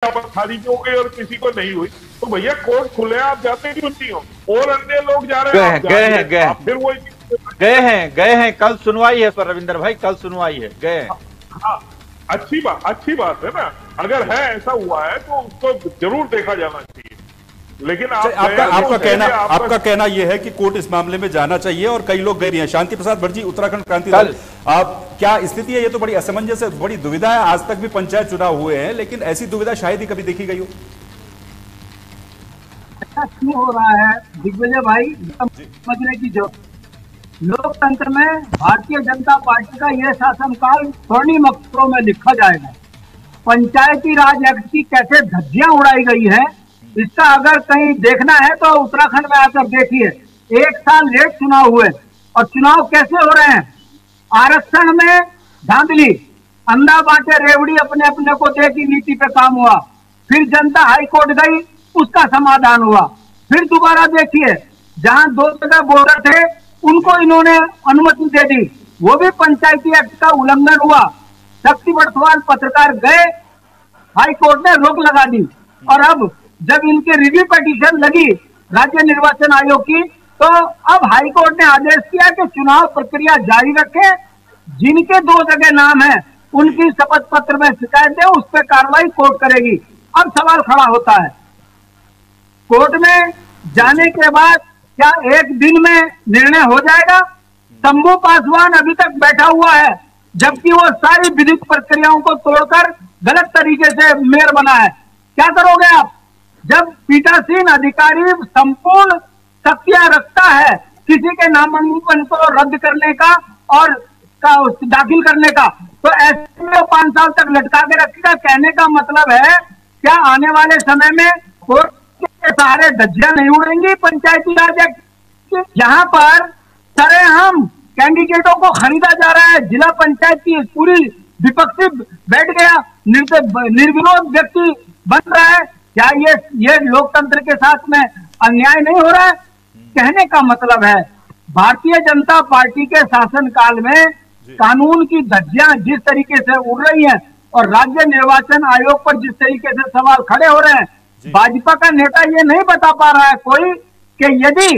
पर खारिज हो गई और किसी को नहीं हुई, तो भैया कोर्ट खुले, आप जाते क्यों नहीं हो? और अन्य लोग जा रहे हैं, आप गए हैं आप फिर वही गए हैं, कल सुनवाई है पर रविंदर भाई, कल सुनवाई है, गए हैं। हाँ, अच्छी बात है ना। अगर है ऐसा हुआ है तो उसको जरूर देखा जाना चाहिए, लेकिन आप आपका कहना यह है कि कोर्ट इस मामले में जाना चाहिए और कई लोग गए भी हैं। शांति प्रसाद भट्ट जी, उत्तराखंड क्रांति दल, आप क्या स्थिति है? ये तो बड़ी असमंजस है, बड़ी दुविधा है। आज तक भी पंचायत चुनाव हुए हैं, लेकिन ऐसी दुविधा शायद ही कभी देखी गई हो। ऐसा क्यों हो रहा है दिग्विजय भाई, समझने की जरूरत। लोकतंत्र में भारतीय जनता पार्टी का यह शासनकाल स्वर्णिम अक्षरों में लिखा जाएगा। पंचायती राज एक्ट की कैसे धज्जियां उड़ाई गई है, इसका अगर कहीं देखना है तो उत्तराखंड में आकर देखिए। 1 साल लेट चुनाव हुए और चुनाव कैसे हो रहे हैं। आरक्षण में धांधली, अंधा बांटे रेवड़ी, अपने अपने को दे की नीति पे काम हुआ। फिर जनता हाई कोर्ट गई, उसका समाधान हुआ। फिर दोबारा देखिए, जहां 2 जगह बॉर्डर थे उनको इन्होंने अनुमति दे दी, वो भी पंचायती एक्ट का उल्लंघन हुआ। शक्ति बरसवाल पत्रकार गए, हाई कोर्ट ने रोक लगा दी। और अब जब इनके रिव्यू पिटीशन लगी राज्य निर्वाचन आयोग की, तो अब हाई कोर्ट ने आदेश किया कि चुनाव प्रक्रिया जारी रखें। जिनके 2 जगह नाम है उनकी शपथ पत्र में शिकायत दे, उस पर कार्रवाई कोर्ट करेगी। अब सवाल खड़ा होता है, कोर्ट में जाने के बाद क्या 1 दिन में निर्णय हो जाएगा? शंभू पासवान अभी तक बैठा हुआ है, जबकि वो सारी विधिक प्रक्रियाओं को तोड़कर गलत तरीके से मेयर बना है। क्या करोगे आप जब पीठासीन अधिकारी संपूर्ण शक्तियां रखता है किसी के नामांकन को रद्द करने का और दाखिल करने का? तो ऐसे में 5 साल तक लटका के रखेगा। कहने का मतलब है, क्या आने वाले समय में कोर्ट के सहारे धज्जियां नहीं उड़ेंगी पंचायती राज एक्ट? यहाँ पर सरेआम कैंडिडेटों को खरीदा जा रहा है। जिला पंचायत की पूरी विपक्षी बैठ गया, निर्विरोध व्यक्ति बन रहा है। क्या ये लोकतंत्र के साथ में अन्याय नहीं हो रहा है? कहने का मतलब है, भारतीय जनता पार्टी के शासनकाल में कानून की धज्जियां जिस तरीके से उड़ रही हैं और राज्य निर्वाचन आयोग पर जिस तरीके से सवाल खड़े हो रहे हैं, भाजपा का नेता ये नहीं बता पा रहा है कोई कि यदि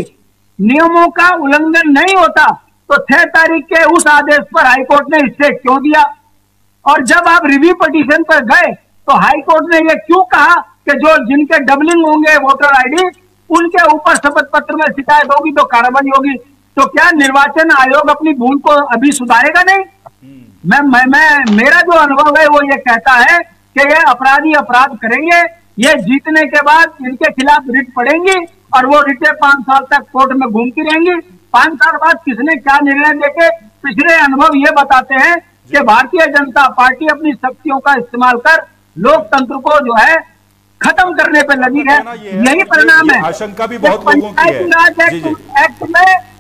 नियमों का उल्लंघन नहीं होता तो 6 तारीख के उस आदेश पर हाईकोर्ट ने स्टे क्यों दिया? और जब आप रिव्यू पिटीशन पर गए तो हाईकोर्ट ने यह क्यों कहा कि जो जिनके डबलिंग होंगे वोटर आईडी, उनके ऊपर शपथ पत्र में शिकायत होगी तो कार्रवाई होगी? तो क्या निर्वाचन आयोग अपनी भूल को अभी सुधारेगा नहीं? मेरा जो अनुभव है वो ये कहता है कि ये अपराधी अपराध करेंगे, ये जीतने के बाद इनके खिलाफ रिट पड़ेंगी और वो रिटें 5 साल तक कोर्ट में घूमती रहेंगी। 5 साल बाद किसने क्या निर्णय देके, पिछले अनुभव ये बताते हैं कि भारतीय जनता पार्टी अपनी शक्तियों का इस्तेमाल कर लोकतंत्र को जो है खत्म करने पर लगी है। यही परिणाम है। आशंका भी बहुत लोगों की है। पंचायती राज एक्ट में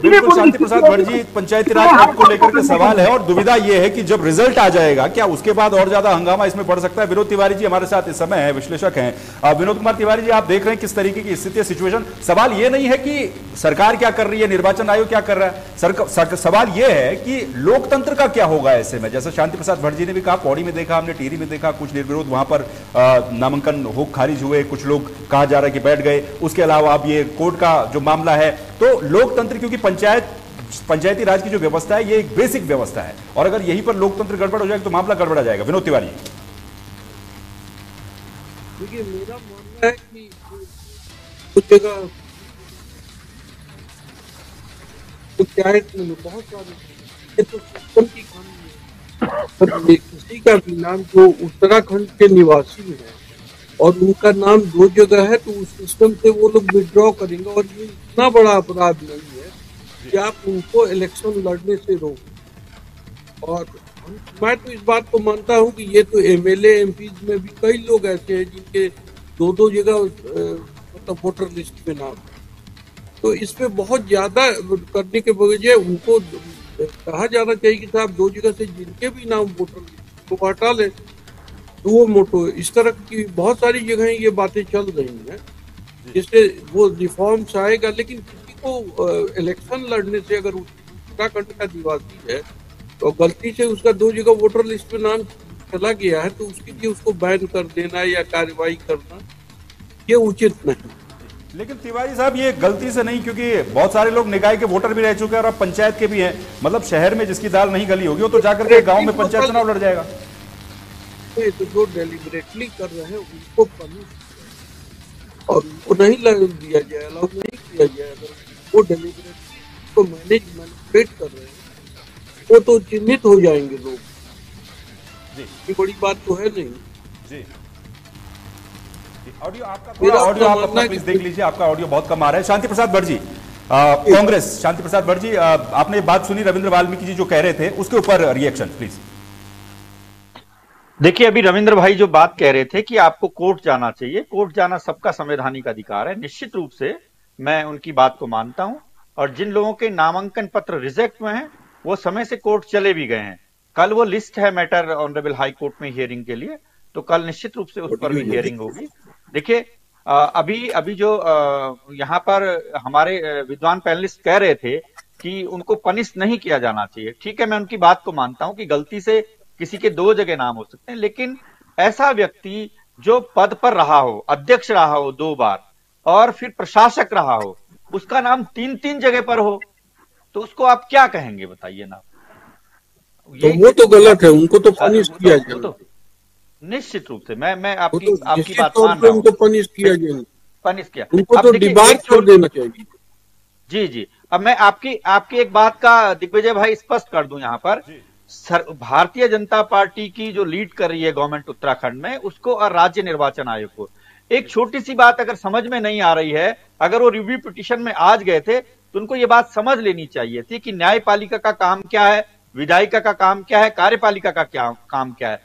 बिल्कुल शांति प्रसाद भट्ट जी, पंचायती राज एक्ट को लेकर के सवाल है और दुविधा यह है कि जब रिजल्ट आ जाएगा क्या उसके बाद और ज्यादा हंगामा इसमें बढ़ सकता है। विनोद तिवारी जी हमारे साथ इस समय है, विश्लेषक हैं। विनोद कुमार तिवारी जी, आप देख रहे हैं किस तरीके की स्थिति है, सिचुएशन। सवाल यह नहीं है कि सरकार क्या कर रही है, निर्वाचन आयोग क्या कर रहा है, सवाल यह है कि लोकतंत्र का क्या होगा ऐसे में। जैसे शांति प्रसाद भट्ट जी ने भी कहा, पौड़ी में देखा हमने, टिहरी में देखा, कुछ निर्विरोध वहां पर नामांकन हो खारिज हुए, कुछ लोग कहा जा रहा है कि बैठ गए। उसके अलावा अब ये कोर्ट का जो मामला है, तो लोकतंत्र, क्योंकि पंचायती राज की जो व्यवस्था है ये एक बेसिक व्यवस्था है और अगर यहीं पर लोकतंत्र गड़बड़ हो जाएगा तो मामला गड़बड़ा जाएगा। विनोद तिवारी, देखिए मेरा मानना है कि कुछ जगह पंचायत में बहुत सारे तो सिस्टम की खामी है। किसी का भी नाम जो उत्तराखंड के निवासी है और उनका नाम 2 जगह है तो उस सिस्टम से वो लोग विड्रॉ करेंगे और ये इतना बड़ा अपराध नहीं है कि आप उनको इलेक्शन लड़ने से रोक। और मैं तो इस बात को मानता हूं कि ये तो एमएलए एमपीज में भी कई लोग ऐसे हैं जिनके 2 जगह मतलब वोटर लिस्ट पे नाम, तो इस पे बहुत ज्यादा करने के बजाय उनको कहा जाना चाहिए कि साहब 2 जगह से जिनके भी नाम वोटर लिस्ट को हटा ले, तो वो मोटो। इस तरह की बहुत सारी जगह ये बातें चल रही हैं जिससे वो रिफॉर्म्स आएगा। लेकिन किसी को इलेक्शन लड़ने से, अगर उत्तराखंड का निवासी है तो गलती से उसका 2 जगह वोटर लिस्ट में नाम चला गया है तो उसके लिए उसको बैन कर देना या कार्रवाई करना ये उचित नहीं। लेकिन तिवारी साहब ये गलती से नहीं, क्योंकि बहुत सारे लोग निकाय के वोटर भी रह चुके हैं और अब पंचायत के भी हैं। मतलब शहर में जिसकी दाल नहीं गली होगी वो तो जाकर के गांव में पंचायत चुनाव लड़ जाएगा। तो जो डेलिबरेटली कर रहे हैं उनको पनिश और उनको नहीं दिया जाए, अलाउ नहीं किया जाए। अगर वो डेलिबरेटली को मैनिपुलेट कर रहे हैं वो तो चिन्हित हो जाएंगे लोग। ये बड़ी बात तो है नहीं। जी ऑडियो आप अपना प्लीज देख लीजिए, आपका ऑडियो बहुत कम आ रहा है। शांति प्रसाद भट्ट जी, कांग्रेस, शांति प्रसाद भट्ट जी, आपने बात सुनी रविंद्र वाल्मीकि जी जो कह रहे थे, उसके ऊपर रिएक्शन प्लीज। देखिए, अभी रविंद्र भाई जो बात कह रहे थे कि आपको कोर्ट जाना चाहिए, कोर्ट जाना सबका संवैधानिक अधिकार है, निश्चित रूप से मैं उनकी बात को मानता हूं। और जिन लोगों के नामांकन पत्र रिजेक्ट हुए हैं वो समय से कोर्ट चले भी गए हैं। कल वो लिस्ट है मैटर ऑनरेबल हाई कोर्ट में हियरिंग के लिए, तो कल निश्चित रूप से उस पर भी हियरिंग होगी। देखिए, अभी जो यहाँ पर हमारे विद्वान पैनलिस्ट कह रहे थे कि उनको पनिश नहीं किया जाना चाहिए, ठीक है, मैं उनकी बात को मानता हूं कि गलती से किसी के 2 जगह नाम हो सकते हैं, लेकिन ऐसा व्यक्ति जो पद पर रहा हो, अध्यक्ष रहा हो 2 बार और फिर प्रशासक रहा हो, उसका नाम 3 जगह पर हो, तो उसको आप क्या कहेंगे बताइए ना। तो वो तो गलत है, उनको तो पनिश किया जाए। तो निश्चित रूप से मैं आपकी तो आपकी बात मान रहा हूं, उनको पनिश किया जाए, पनिश किया, उनको तो डिबार छोड़ देना चाहिए। जी। अब मैं आपकी एक बात का दिग्विजय भाई स्पष्ट कर दूं यहाँ पर। भारतीय जनता पार्टी की जो लीड कर रही है गवर्नमेंट उत्तराखंड में, उसको और राज्य निर्वाचन आयोग को एक छोटी सी बात अगर समझ में नहीं आ रही है, अगर वो रिव्यू पिटीशन में आज गए थे तो उनको ये बात समझ लेनी चाहिए थी कि न्यायपालिका का काम क्या है, विधायिका का काम क्या है, कार्यपालिका का क्या काम क्या है।